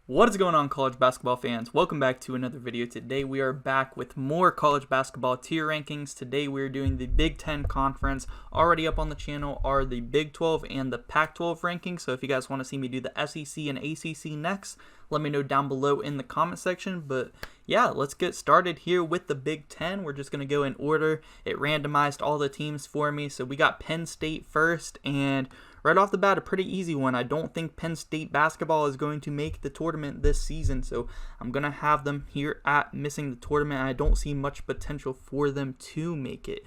What is going on, college basketball fans? Welcome back to another video. Today we are back with more college basketball tier rankings. Today we are doing the Big Ten Conference. Already up on the channel are the Big 12 and the Pac-12 rankings. So if you guys want to see me do the SEC and ACC next, let me know down below in the comment section. But yeah, let's get started here with the Big Ten. We're just going to go in order. It randomized all the teams for me. So we got Penn State first, and right off the bat, a pretty easy one. I don't think Penn State basketball is going to make the tournament this season, so I'm going to have them here at missing the tournament. I don't see much potential for them to make it.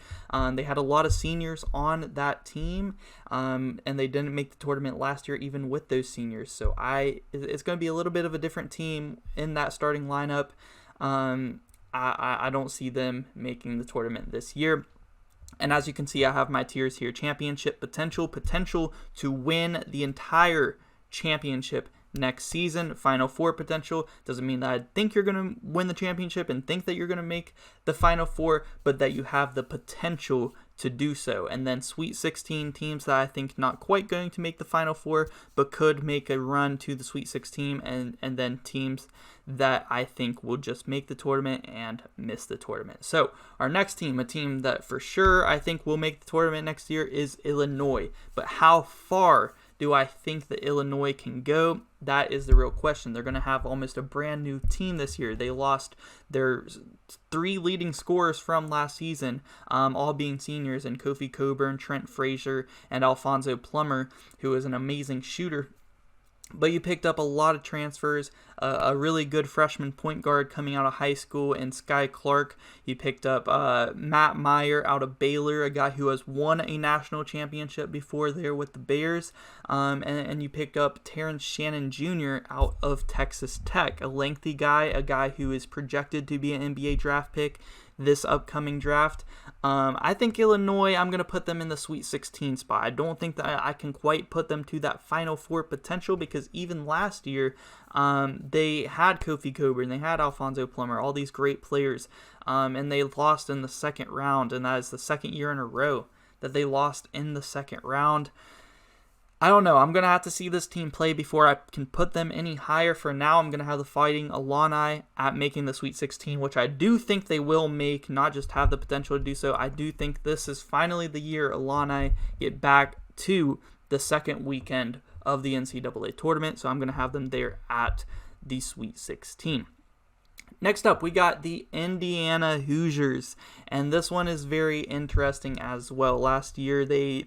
They had a lot of seniors on that team, and they didn't make the tournament last year even with those seniors. So it's going to be a little bit of a different team in that starting lineup. I don't see them making the tournament this year. And as you can see, I have my tiers here. Championship potential to win the entire championship next season. Final Four potential doesn't mean that I think you're going to win the championship and think that you're going to make the Final Four, but that you have the potential to do so. And then Sweet 16 teams that I think not quite going to make the Final Four, but could make a run to the Sweet 16, and then teams that I think will just make the tournament and miss the tournament. So our next team, a team that for sure I think will make the tournament next year, is Illinois. But how far do I think that Illinois can go? That is the real question. They're going to have almost a brand new team this year. They lost their three leading scorers from last season, all being seniors, in Kofi Coburn, Trent Frazier, and Alfonso Plummer, who is an amazing shooter. But you picked up a lot of transfers, a really good freshman point guard coming out of high school in Sky Clark. You picked up Matt Meyer out of Baylor, a guy who has won a national championship before there with the Bears. And you picked up Terrence Shannon Jr. out of Texas Tech, a lengthy guy, a guy who is projected to be an NBA draft pick this upcoming draft. I think Illinois, I'm going to put them in the Sweet 16 spot. I don't think that I can quite put them to that Final Four potential, because even last year they had Kofi Coburn, they had Alfonso Plummer, all these great players, and they lost in the second round, and that is the second year in a row that they lost in the second round. I don't know. I'm going to have to see this team play before I can put them any higher. For now, I'm going to have the Fighting Illini at making the Sweet 16, which I do think they will make, not just have the potential to do so. I do think this is finally the year Illini get back to the second weekend of the NCAA tournament, so I'm going to have them there at the Sweet 16. Next up, we got the Indiana Hoosiers, and this one is very interesting as well. Last year, they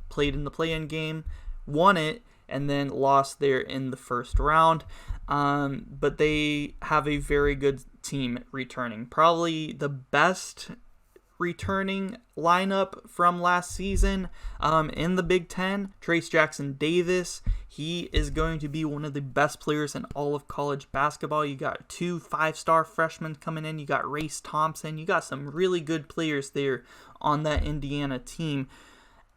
played in the play-in game, won it, and then lost there in the first round. But they have a very good team returning. Probably the best returning lineup from last season in the Big Ten. Trace Jackson Davis, he is going to be one of the best players in all of college basketball. You got two 5-star freshmen coming in. You got Race Thompson. You got some really good players there on that Indiana team.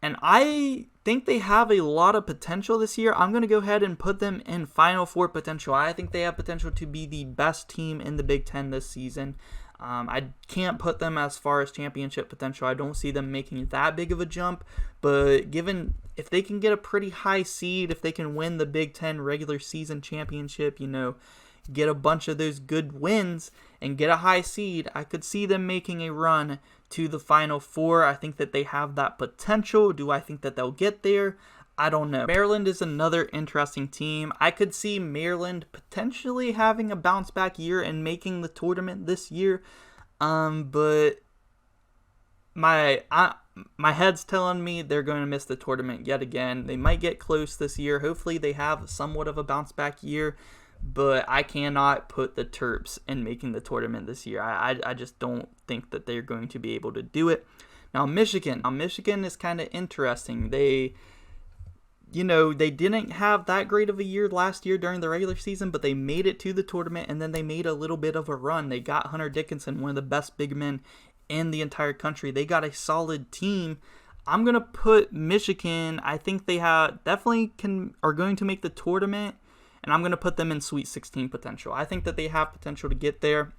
And I think they have a lot of potential this year. I'm going to go ahead and put them in Final Four potential. I think they have potential to be the best team in the Big Ten this season. I can't put them as far as championship potential. I don't see them making that big of a jump. But given if they can get a pretty high seed, if they can win the Big Ten regular season championship, get a bunch of those good wins and get a high seed, I could see them making a run to the Final Four. I think that they have that potential. Do I think that they'll get there? I don't know. Maryland is another interesting team. I could see Maryland potentially having a bounce back year and making the tournament this year. But my head's telling me they're going to miss the tournament yet again. They might get close this year. Hopefully they have somewhat of a bounce back year. But I cannot put the Terps in making the tournament this year. I just don't think that they're going to be able to do it. Now, Michigan is kind of interesting. They didn't have that great of a year last year during the regular season, but they made it to the tournament, and then they made a little bit of a run. They got Hunter Dickinson, one of the best big men in the entire country. They got a solid team. I'm going to put Michigan. I think they are going to make the tournament. And I'm going to put them in Sweet 16 potential. I think that they have potential to get there.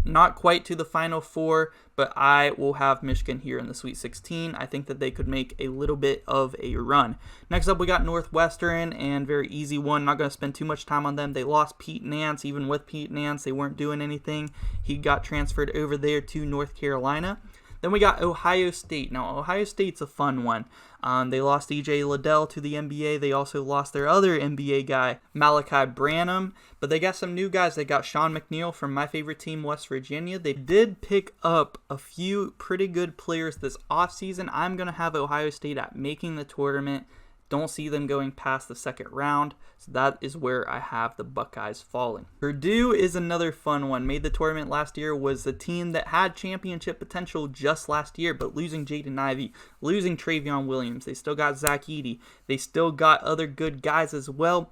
Not quite to the Final Four, but I will have Michigan here in the Sweet 16. I think that they could make a little bit of a run. Next up, we got Northwestern, and very easy one. Not going to spend too much time on them. They lost Pete Nance. Even with Pete Nance, they weren't doing anything. He got transferred over there to North Carolina. Then we got Ohio State. Now, Ohio State's a fun one. They lost E.J. Liddell to the NBA. They also lost their other NBA guy, Malachi Branham. But they got some new guys. They got Sean McNeil from my favorite team, West Virginia. They did pick up a few pretty good players this offseason. I'm going to have Ohio State at making the tournament. Don't see them going past the second round. So that is where I have the Buckeyes falling. Purdue is another fun one. Made the tournament last year, was the team that had championship potential just last year, but losing Jaden Ivey, losing Travion Williams. They still got Zach Edey. They still got other good guys as well.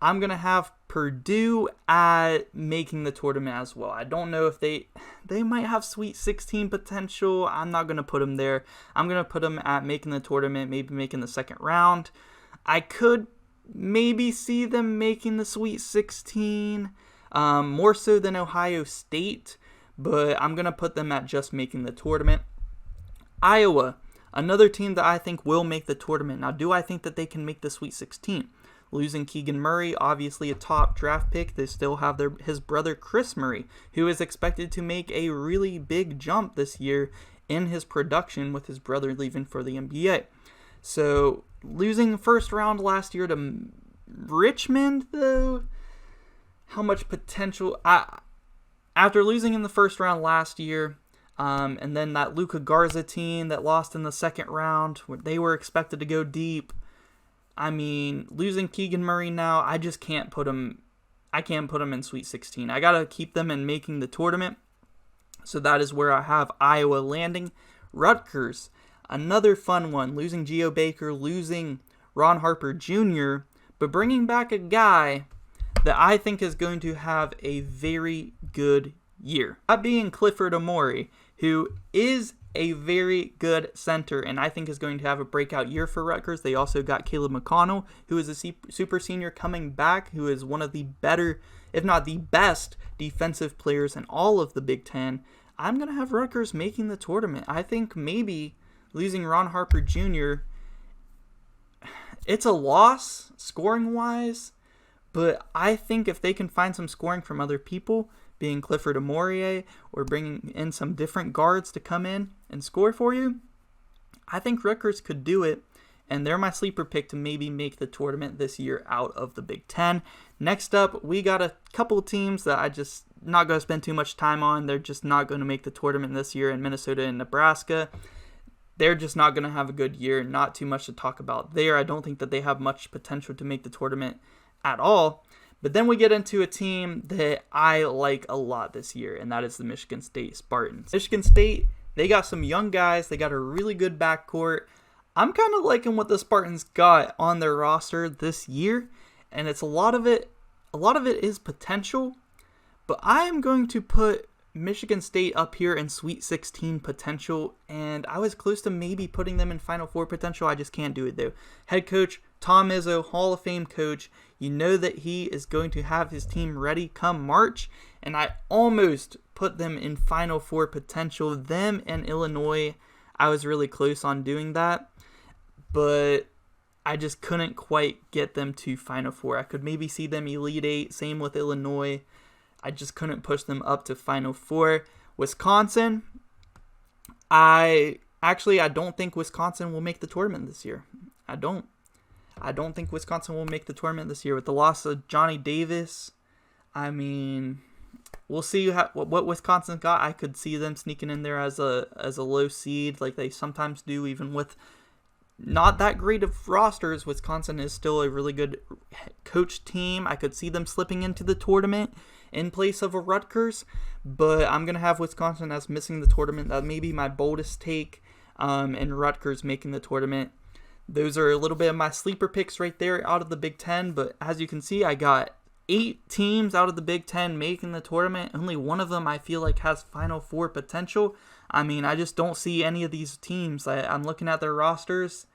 I'm going to have Purdue at making the tournament as well. I don't know if they might have Sweet 16 potential. I'm not going to put them there. I'm going to put them at making the tournament, maybe making the second round. I could maybe see them making the Sweet 16, more so than Ohio State, but I'm going to put them at just making the tournament. Iowa, another team that I think will make the tournament. Now, do I think that they can make the Sweet 16? Losing Keegan Murray, obviously a top draft pick. They still have his brother Chris Murray, who is expected to make a really big jump this year in his production with his brother leaving for the NBA. So losing first round last year to Richmond, though, how much potential? After losing in the first round last year, and then that Luka Garza team that lost in the second round, where they were expected to go deep. I mean, losing Keegan Murray now, I just can't put him. I can't put him in Sweet 16. I gotta keep them in making the tournament. So that is where I have Iowa landing. Rutgers, another fun one. Losing Geo Baker, losing Ron Harper Jr., but bringing back a guy that I think is going to have a very good year. That being Clifford Amore, who is a very good center, and I think is going to have a breakout year for Rutgers. They also got Caleb McConnell, who is a super senior coming back, who is one of the better, if not the best, defensive players in all of the Big Ten. I'm going to have Rutgers making the tournament. I think maybe losing Ron Harper Jr., it's a loss scoring-wise, but I think if they can find some scoring from other people, being Clifford Amore, or bringing in some different guards to come in and score for you, I think Rutgers could do it, and they're my sleeper pick to maybe make the tournament this year out of the Big Ten. Next up, we got a couple teams that I just not going to spend too much time on. They're just not going to make the tournament this year in Minnesota and Nebraska. They're just not going to have a good year. Not too much to talk about there. I don't think that they have much potential to make the tournament at all. But then we get into a team that I like a lot this year, and that is the Michigan State Spartans. Michigan State, they got some young guys. They got a really good backcourt. I'm kind of liking what the Spartans got on their roster this year, and it's a lot of it is potential, but I am going to put Michigan State up here in Sweet 16 potential, and I was close to maybe putting them in Final Four potential. I just can't do it, though. Head coach Tom Izzo, Hall of Fame coach. You know that he is going to have his team ready come March, and I almost put them in Final Four potential. Them and Illinois, I was really close on doing that, but I just couldn't quite get them to Final Four. I could maybe see them Elite Eight, same with Illinois. I just couldn't push them up to Final Four. Wisconsin, I don't think Wisconsin will make the tournament this year. I don't think Wisconsin will make the tournament this year with the loss of Johnny Davis. I mean, we'll see what Wisconsin got. I could see them sneaking in there as a low seed like they sometimes do, even with not that great of rosters. Wisconsin is still a really good coach team. I could see them slipping into the tournament in place of a Rutgers, but I'm going to have Wisconsin as missing the tournament. That may be my boldest take, and Rutgers making the tournament. Those are a little bit of my sleeper picks right there out of the Big Ten, but as you can see, I got 8 teams out of the Big Ten making the tournament. Only one of them I feel like has Final Four potential. I mean, I just don't see any of these teams. I'm looking at their rosters.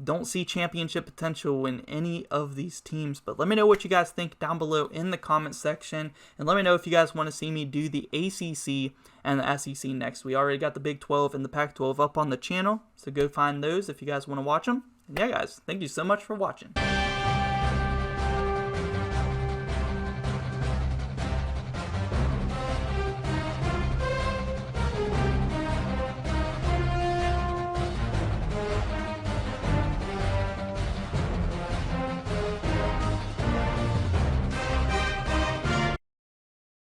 Don't see championship potential in any of these teams. But let me know what you guys think down below in the comment section. And let me know if you guys want to see me do the ACC and the SEC next. We already got the Big 12 and the Pac-12 up on the channel, so go find those if you guys want to watch them. And yeah, guys, thank you so much for watching.